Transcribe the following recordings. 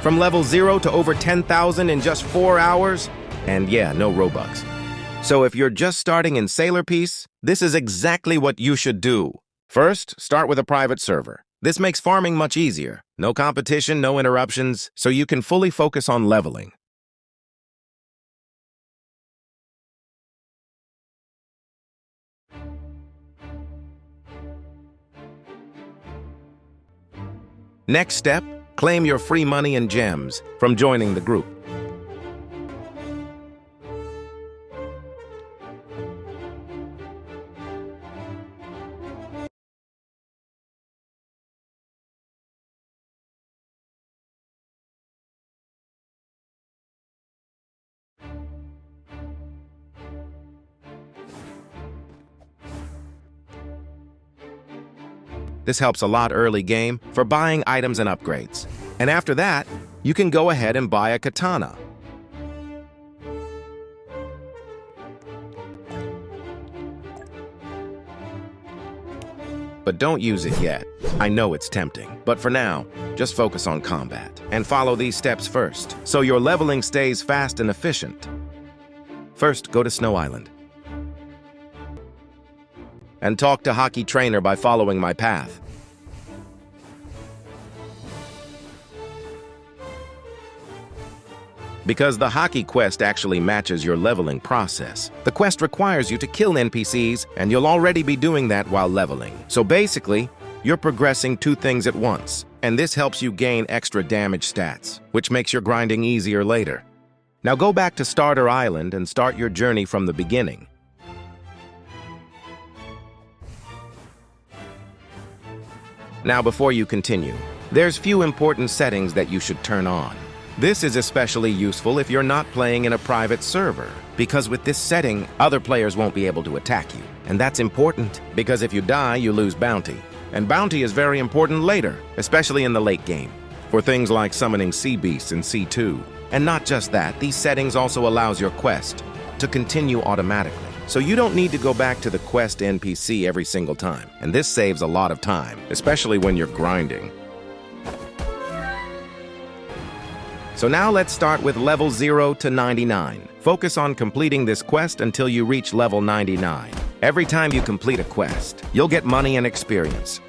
From level 0 to over 10,000 in just 4 hours? And yeah, no Robux. So if you're just starting in Sailor Peace, this is exactly what you should do. First, start with a private server. This makes farming much easier. No competition, no interruptions, so you can fully focus on leveling. Next step, claim your free money and gems from joining the group. This helps a lot early game for buying items and upgrades. And after that, you can go ahead and buy a katana. But don't use it yet. I know it's tempting, but for now, just focus on combat and follow these steps first, so your leveling stays fast and efficient. First, go to Snow Island and talk to Hockey Trainer by following my path. Because the hockey quest actually matches your leveling process. The quest requires you to kill NPCs, and you'll already be doing that while leveling. So basically, you're progressing 2 things at once, and this helps you gain extra damage stats, which makes your grinding easier later. Now go back to Starter Island and start your journey from the beginning. Now before you continue, there's few important settings that you should turn on. This is especially useful if you're not playing in a private server, because with this setting, other players won't be able to attack you. And that's important, because if you die, you lose bounty. And bounty is very important later, especially in the late game, for things like summoning sea beasts in C2. And not just that, these settings also allows your quest to continue automatically. So you don't need to go back to the quest NPC every single time. And this saves a lot of time, especially when you're grinding. So now let's start with level 0 to 99. Focus on completing this quest until you reach level 99. Every time you complete a quest, you'll get money and experience.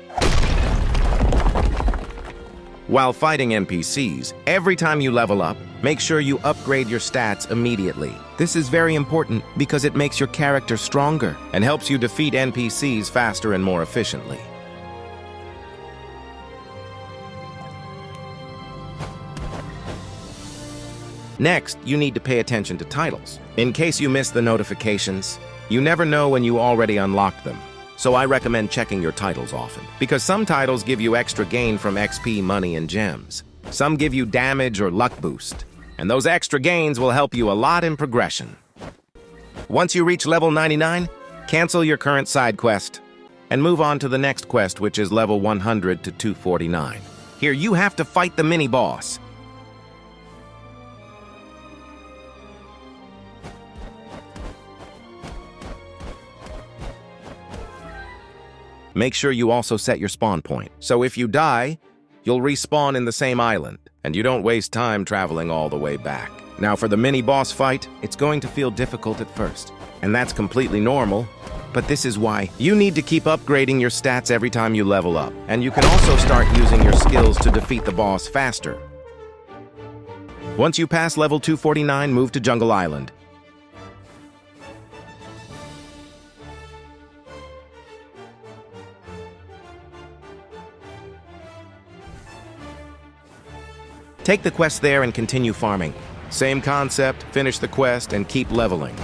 While fighting NPCs, every time you level up, make sure you upgrade your stats immediately. This is very important because it makes your character stronger and helps you defeat NPCs faster and more efficiently. Next, you need to pay attention to titles. In case you miss the notifications, you never know when you already unlocked them. So I recommend checking your titles often, because some titles give you extra gain from XP, money, and gems. Some give you damage or luck boost, and those extra gains will help you a lot in progression. Once you reach level 99, cancel your current side quest and move on to the next quest, which is level 100 to 249. Here you have to fight the mini-boss. Make sure you also set your spawn point, so if you die, you'll respawn in the same island, and you don't waste time traveling all the way back. Now for the mini-boss fight, it's going to feel difficult at first, and that's completely normal, but this is why you need to keep upgrading your stats every time you level up, and you can also start using your skills to defeat the boss faster. Once you pass level 249, move to Jungle Island. Take the quest there and continue farming. Same concept, finish the quest and keep leveling.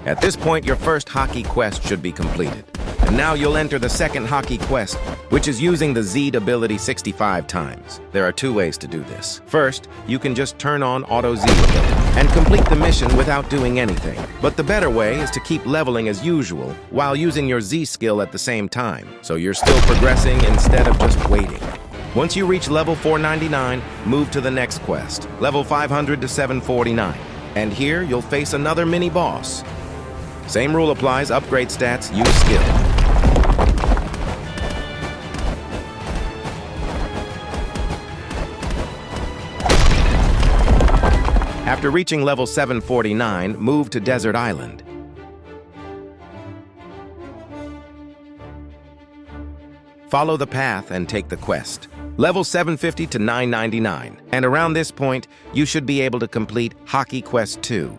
At this point, your first hockey quest should be completed. And now you'll enter the second hockey quest, which is using the Z ability 65 times. There are 2 ways to do this. First, you can just turn on Auto Z ability and complete the mission without doing anything. But the better way is to keep leveling as usual while using your Z skill at the same time, so you're still progressing instead of just waiting. Once you reach level 499, move to the next quest, level 500 to 749. And here, you'll face another mini-boss. Same rule applies, upgrade stats, use skill. After reaching level 749, move to Desert Island. Follow the path and take the quest. Level 750 to 999, and around this point, you should be able to complete Hockey Quest 2.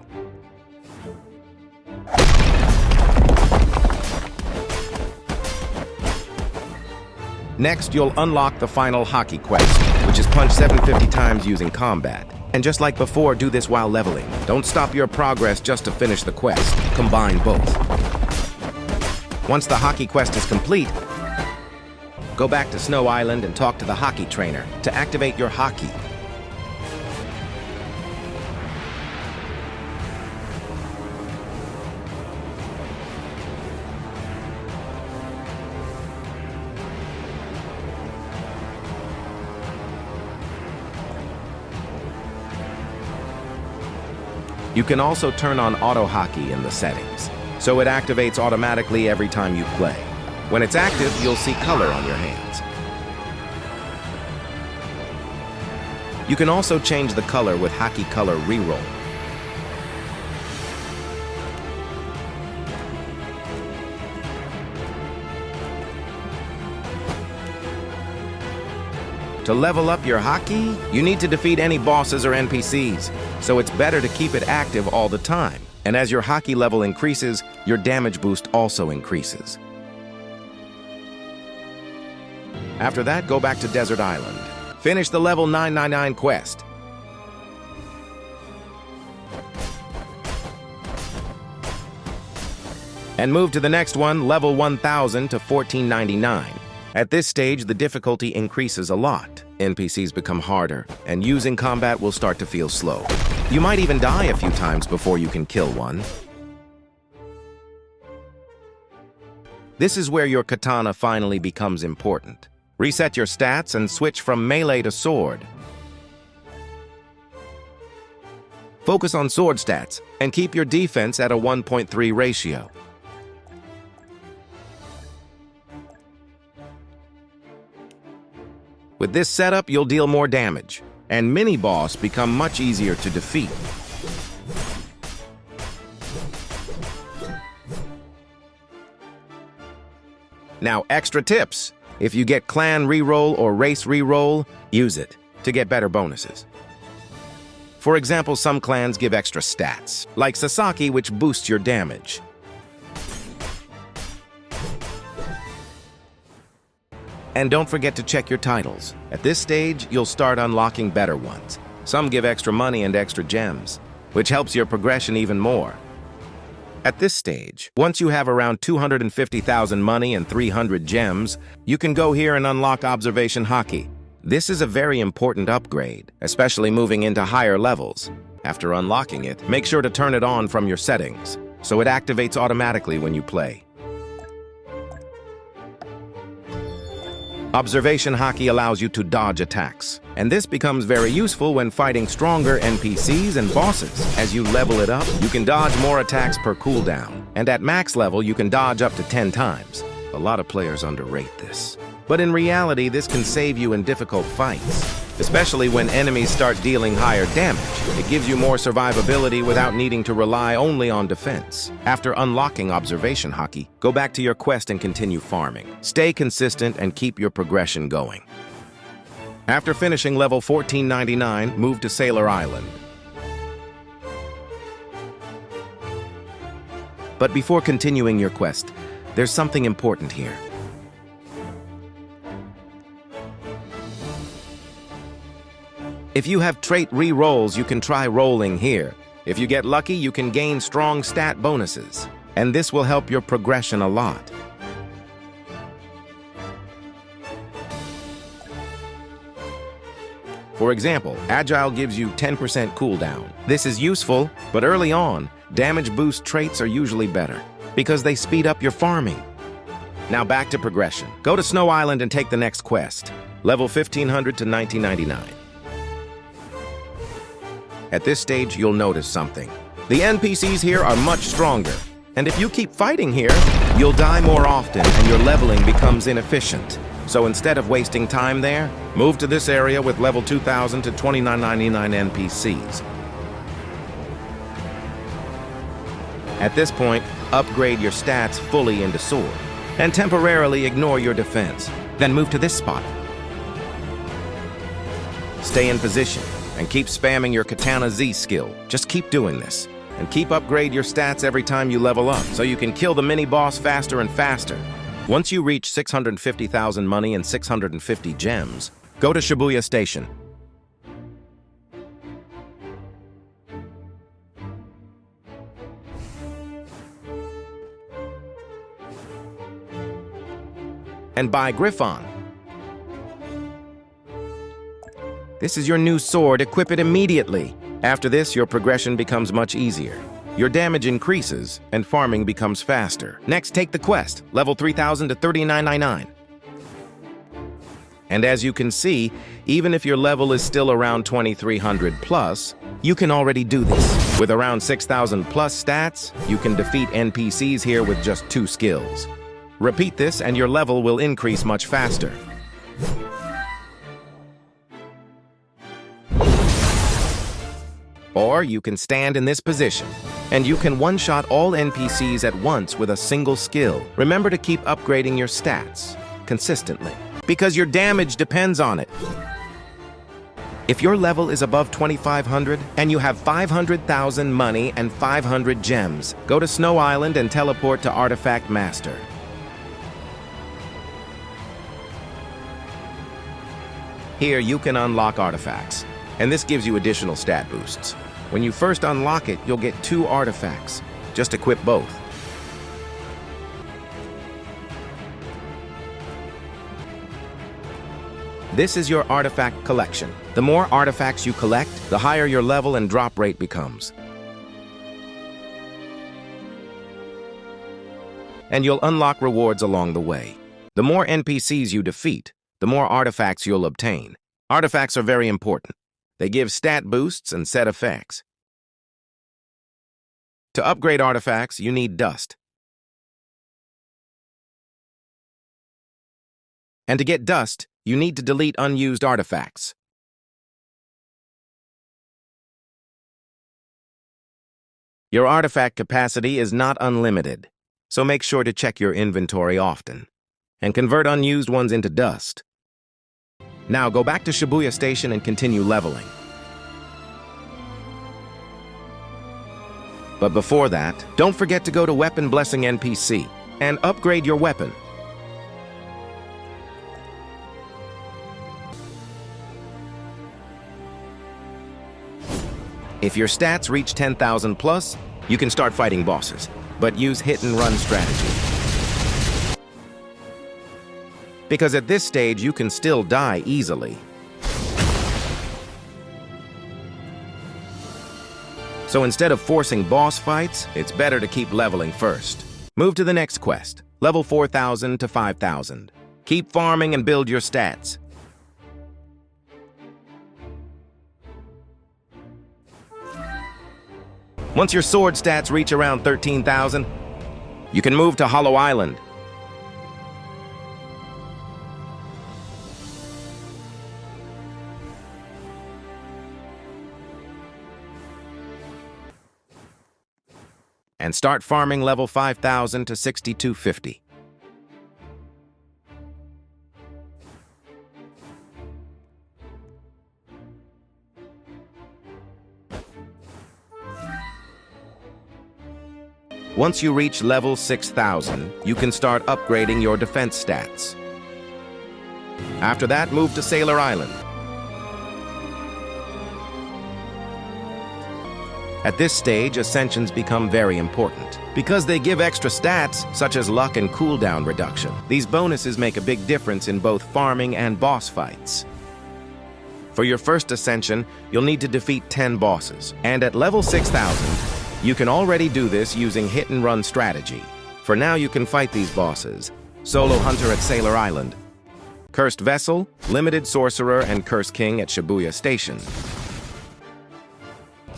Next, you'll unlock the final Hockey Quest, which is punch 750 times using combat. And just like before, do this while leveling. Don't stop your progress just to finish the quest. Combine both. Once the Hockey Quest is complete, go back to Snow Island and talk to the hockey trainer to activate your hockey. You can also turn on auto hockey in the settings, so it activates automatically every time you play. When it's active, you'll see color on your hands. You can also change the color with Hockey Color Reroll. To level up your hockey, you need to defeat any bosses or NPCs, so it's better to keep it active all the time. And as your hockey level increases, your damage boost also increases. After that, go back to Desert Island. Finish the level 999 quest. And move to the next one, level 1000 to 1499. At this stage, the difficulty increases a lot. NPCs become harder, and using combat will start to feel slow. You might even die a few times before you can kill one. This is where your katana finally becomes important. Reset your stats and switch from melee to sword. Focus on sword stats and keep your defense at a 1.3 ratio. With this setup, you'll deal more damage, and mini-boss become much easier to defeat. Now, extra tips. If you get clan reroll or race reroll, use it to get better bonuses. For example, some clans give extra stats, like Sasaki, which boosts your damage. And don't forget to check your titles. At this stage, you'll start unlocking better ones. Some give extra money and extra gems, which helps your progression even more. At this stage, once you have around 250,000 money and 300 gems, you can go here and unlock Observation Hockey. This is a very important upgrade, especially moving into higher levels. After unlocking it, make sure to turn it on from your settings, so it activates automatically when you play. Observation Hockey allows you to dodge attacks, and this becomes very useful when fighting stronger NPCs and bosses. As you level it up, you can dodge more attacks per cooldown, and at max level, you can dodge up to 10 times. A lot of players underrate this. But in reality, this can save you in difficult fights, especially when enemies start dealing higher damage. It gives you more survivability without needing to rely only on defense. After unlocking Observation Hockey, go back to your quest and continue farming. Stay consistent and keep your progression going. After finishing level 1499, move to Sailor Island. But before continuing your quest, there's something important here. If you have trait re-rolls, you can try rolling here. If you get lucky, you can gain strong stat bonuses, and this will help your progression a lot. For example, Agile gives you 10% cooldown. This is useful, but early on, damage boost traits are usually better, because they speed up your farming. Now back to progression. Go to Snow Island and take the next quest, level 1500 to 1999. At this stage, you'll notice something. The NPCs here are much stronger, And if you keep fighting here, you'll die more often and your leveling becomes inefficient. So instead of wasting time there, move to this area with level 2000 to 2999 NPCs. At this point, upgrade your stats fully into sword, and temporarily ignore your defense. Then move to this spot. Stay in position, and keep spamming your Katana Z skill. Just keep doing this, and keep upgrade your stats every time you level up, so you can kill the mini-boss faster and faster. Once you reach 650,000 money and 650 gems, go to Shibuya Station. And buy Griffon. This is your new sword, equip it immediately. After this, your progression becomes much easier. Your damage increases, and farming becomes faster. Next, take the quest, level 3000 to 3999. And as you can see, even if your level is still around 2300 plus, you can already do this. With around 6000 plus stats, you can defeat NPCs here with just 2 skills. Repeat this and your level will increase much faster. Or you can stand in this position, and you can one-shot all NPCs at once with a single skill. Remember to keep upgrading your stats consistently, because your damage depends on it. If your level is above 2500 and you have 500,000 money and 500 gems, go to Snow Island and teleport to Artifact Master. Here you can unlock artifacts, and this gives you additional stat boosts. When you first unlock it, you'll get 2 artifacts. Just equip both. This is your artifact collection. The more artifacts you collect, the higher your level and drop rate becomes. And you'll unlock rewards along the way. The more NPCs you defeat, the more artifacts you'll obtain. Artifacts are very important. They give stat boosts and set effects. To upgrade artifacts, you need dust. And to get dust, you need to delete unused artifacts. Your artifact capacity is not unlimited, so make sure to check your inventory often and convert unused ones into dust. Now go back to Shibuya Station and continue leveling. But before that, don't forget to go to Weapon Blessing NPC and upgrade your weapon. If your stats reach 10,000 plus, you can start fighting bosses, but use hit-and-run strategy. Because at this stage, you can still die easily. So instead of forcing boss fights, it's better to keep leveling first. Move to the next quest, level 4000 to 5000. Keep farming and build your stats. Once your sword stats reach around 13,000, you can move to Hollow Island. And start farming level 5000 to 6250. Once you reach level 6000, you can start upgrading your defense stats. After that, move to Sailor Island. At this stage, ascensions become very important because they give extra stats such as luck and cooldown reduction. These bonuses make a big difference in both farming and boss fights. For your first ascension, you'll need to defeat 10 bosses, and at level 6000, you can already do this using hit-and-run strategy. For now, you can fight these bosses: Solo Hunter at Sailor Island, Cursed Vessel, Limited Sorcerer, and Curse King at Shibuya Station.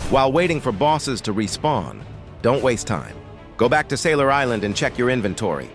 While waiting for bosses to respawn, don't waste time. Go back to Sailor Island and check your inventory.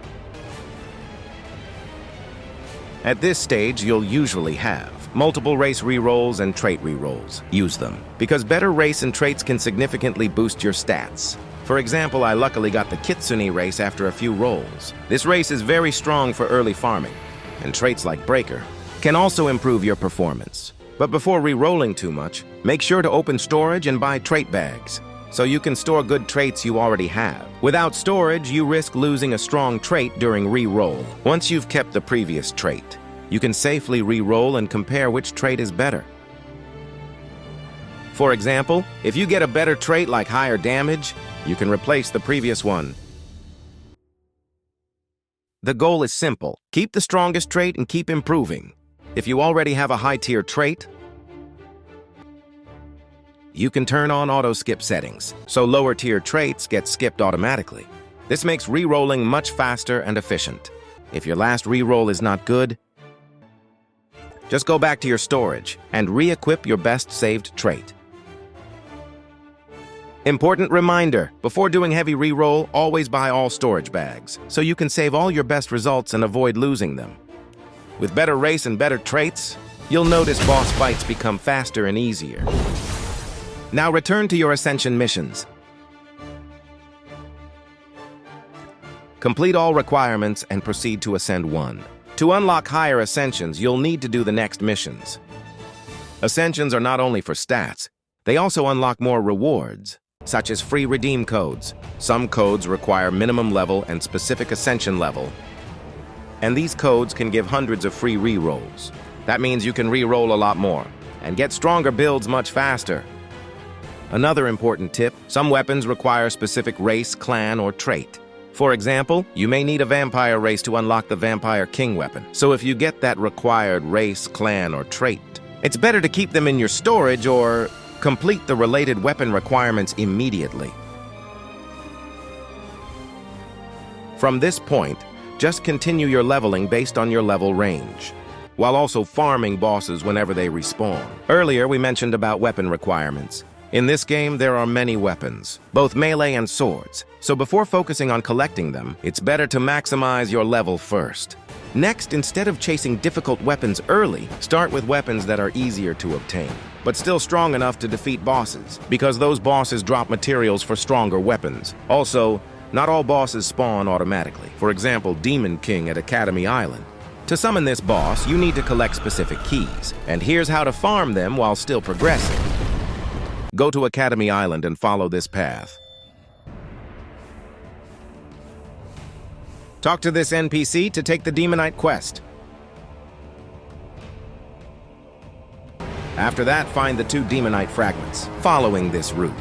At this stage, you'll usually have multiple race rerolls and trait rerolls. Use them, because better race and traits can significantly boost your stats. For example, I luckily got the Kitsune race after a few rolls. This race is very strong for early farming, and traits like Breaker can also improve your performance. But before re-rolling too much, make sure to open storage and buy trait bags, so you can store good traits you already have. Without storage, you risk losing a strong trait during re-roll. Once you've kept the previous trait, you can safely re-roll and compare which trait is better. For example, if you get a better trait like higher damage, you can replace the previous one. The goal is simple. Keep the strongest trait and keep improving. If you already have a high-tier trait, you can turn on auto-skip settings, so lower-tier traits get skipped automatically. This makes re-rolling much faster and efficient. If your last re-roll is not good, just go back to your storage and re-equip your best saved trait. Important reminder, before doing heavy re-roll, always buy all storage bags, so you can save all your best results and avoid losing them. With better race and better traits, you'll notice boss fights become faster and easier. Now return to your Ascension missions. Complete all requirements and proceed to Ascend 1. To unlock higher Ascensions, you'll need to do the next missions. Ascensions are not only for stats, they also unlock more rewards, such as free redeem codes. Some codes require minimum level and specific Ascension level, and these codes can give hundreds of free re-rolls. That means you can re-roll a lot more and get stronger builds much faster. Another important tip, some weapons require specific race, clan, or trait. For example, you may need a vampire race to unlock the Vampire King weapon. So if you get that required race, clan, or trait, it's better to keep them in your storage or complete the related weapon requirements immediately. From this point, just continue your leveling based on your level range, while also farming bosses whenever they respawn. Earlier, we mentioned about weapon requirements. In this game, there are many weapons, both melee and swords, so before focusing on collecting them, it's better to maximize your level first. Next, instead of chasing difficult weapons early, start with weapons that are easier to obtain, but still strong enough to defeat bosses, because those bosses drop materials for stronger weapons. Also, not all bosses spawn automatically. For example, Demon King at Academy Island. To summon this boss, you need to collect specific keys, and here's how to farm them while still progressing. Go to Academy Island and follow this path. Talk to this NPC to take the Demonite quest. After that, find the 2 Demonite fragments, following this route.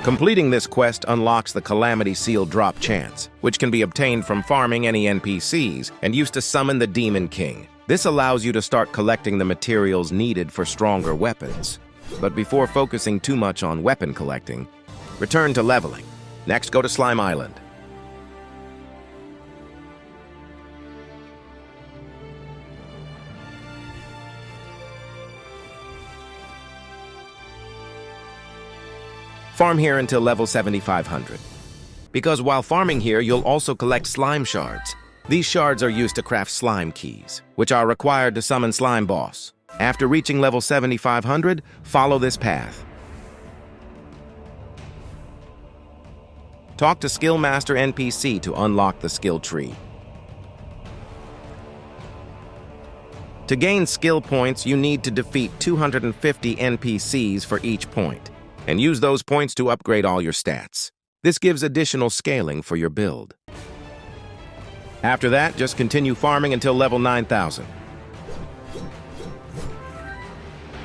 Completing this quest unlocks the Calamity Seal drop chance, which can be obtained from farming any NPCs and used to summon the Demon King. This allows you to start collecting the materials needed for stronger weapons. But before focusing too much on weapon collecting, return to leveling. Next, go to Slime Island. Farm here until level 7500. Because while farming here, you'll also collect slime shards. These shards are used to craft slime keys, which are required to summon Slime Boss. After reaching level 7500, follow this path. Talk to Skill Master NPC to unlock the skill tree. To gain skill points, you need to defeat 250 NPCs for each point, and use those points to upgrade all your stats. This gives additional scaling for your build. After that, just continue farming until level 9000.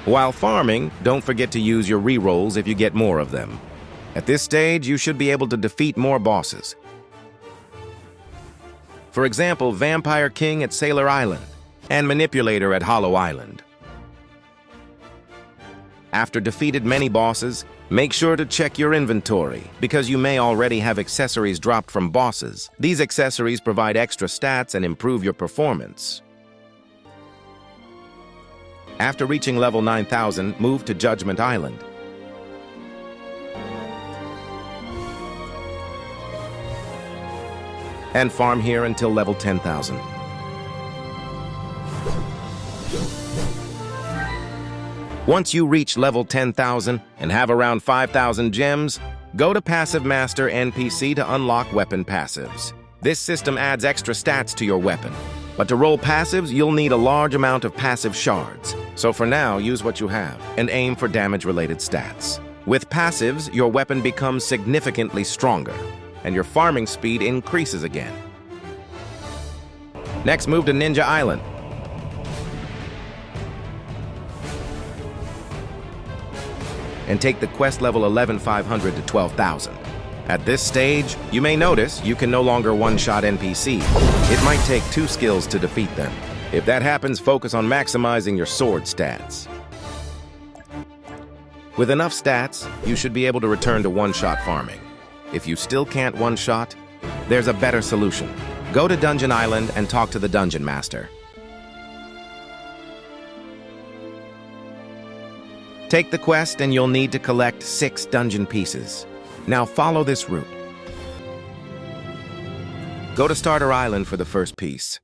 While farming, don't forget to use your rerolls if you get more of them. At this stage, you should be able to defeat more bosses. For example, Vampire King at Sailor Island and Manipulator at Hollow Island. After defeated many bosses, Make sure to check your inventory, because you may already have accessories dropped from bosses. These accessories provide extra stats and improve your performance. After reaching level 9,000, move to Judgment Island. And farm here until level 10,000. Once you reach level 10,000 and have around 5,000 gems, go to Passive Master NPC to unlock weapon passives. This system adds extra stats to your weapon. But to roll passives, you'll need a large amount of passive shards. So for now, use what you have and aim for damage-related stats. With passives, your weapon becomes significantly stronger, and your farming speed increases again. Next, move to Ninja Island. And take the quest level 11,500 to 12,000. At this stage, you may notice you can no longer one-shot NPCs. It might take 2 skills to defeat them. If that happens, focus on maximizing your sword stats. With enough stats, you should be able to return to one-shot farming. If you still can't one-shot, there's a better solution. Go to Dungeon Island and talk to the Dungeon Master. Take the quest and you'll need to collect 6 dungeon pieces. Now follow this route. Go to Starter Island for the first piece.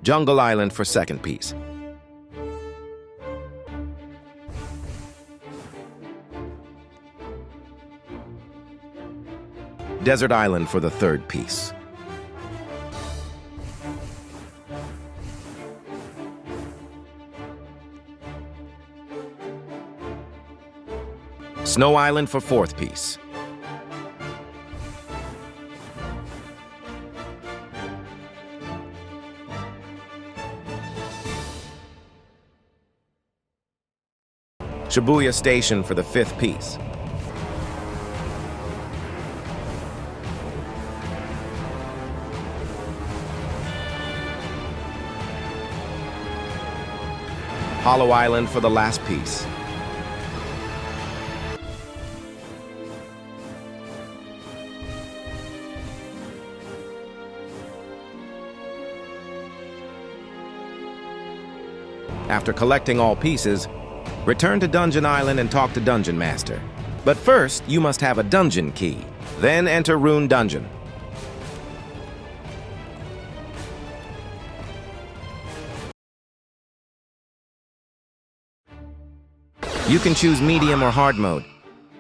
Jungle Island for second piece. Desert Island for the third piece. Snow Island for fourth piece. Shibuya Station for the fifth piece. Hollow Island for the last piece. After collecting all pieces, return to Dungeon Island and talk to Dungeon Master. But first, you must have a dungeon key. Then enter Rune Dungeon. You can choose medium or hard mode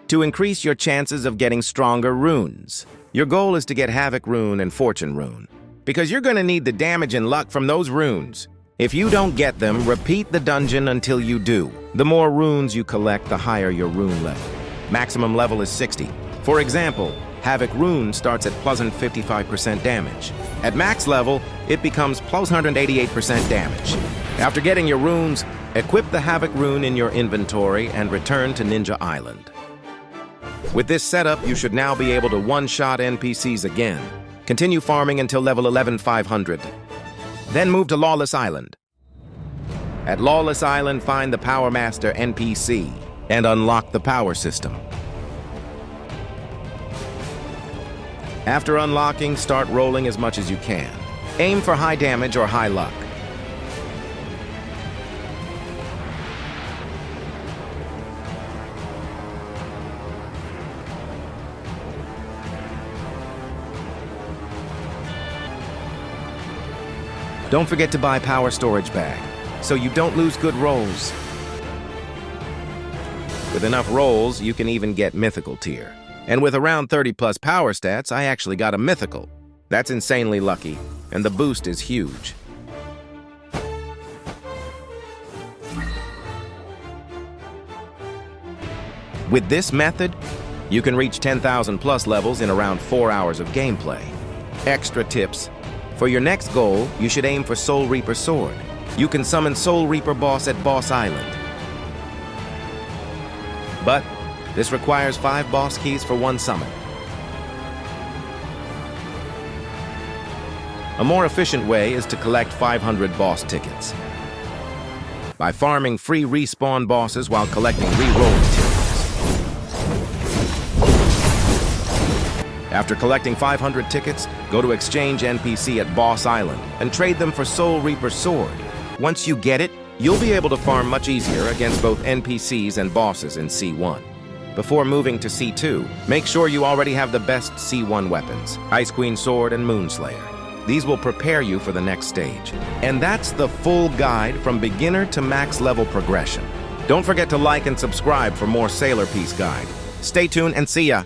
to increase your chances of getting stronger runes. Your goal is to get Havoc Rune and Fortune Rune, because you're going to need the damage and luck from those runes. If you don't get them, repeat the dungeon until you do. The more runes you collect, the higher your rune level. Maximum level is 60. For example, Havoc Rune starts at plus 55% damage. At max level, it becomes plus 188% damage. After getting your runes, equip the Havoc Rune in your inventory and return to Ninja Island. With this setup, you should now be able to one-shot NPCs again. Continue farming until level 11,500. Then move to Lawless Island. At Lawless Island, find the Power Master NPC and unlock the power system. After unlocking, start rolling as much as you can. Aim for high damage or high luck. Don't forget to buy Power Storage Bag, so you don't lose good rolls. With enough rolls, you can even get Mythical tier. And with around 30 plus power stats, I actually got a Mythical. That's insanely lucky, and the boost is huge. With this method, you can reach 10,000 plus levels in around 4 hours of gameplay. Extra tips. For your next goal, you should aim for Soul Reaper Sword. You can summon Soul Reaper boss at Boss Island. But this requires 5 boss keys for 1 summon. A more efficient way is to collect 500 boss tickets. By farming free respawn bosses while collecting re-roll materials. After collecting 500 tickets, go to Exchange NPC at Boss Island and trade them for Soul Reaper's sword. Once you get it, you'll be able to farm much easier against both NPCs and bosses in C1. Before moving to C2, make sure you already have the best C1 weapons, Ice Queen Sword and Moonslayer. These will prepare you for the next stage. And that's the full guide from beginner to max level progression. Don't forget to like and subscribe for more Sailor Piece Guide. Stay tuned and see ya!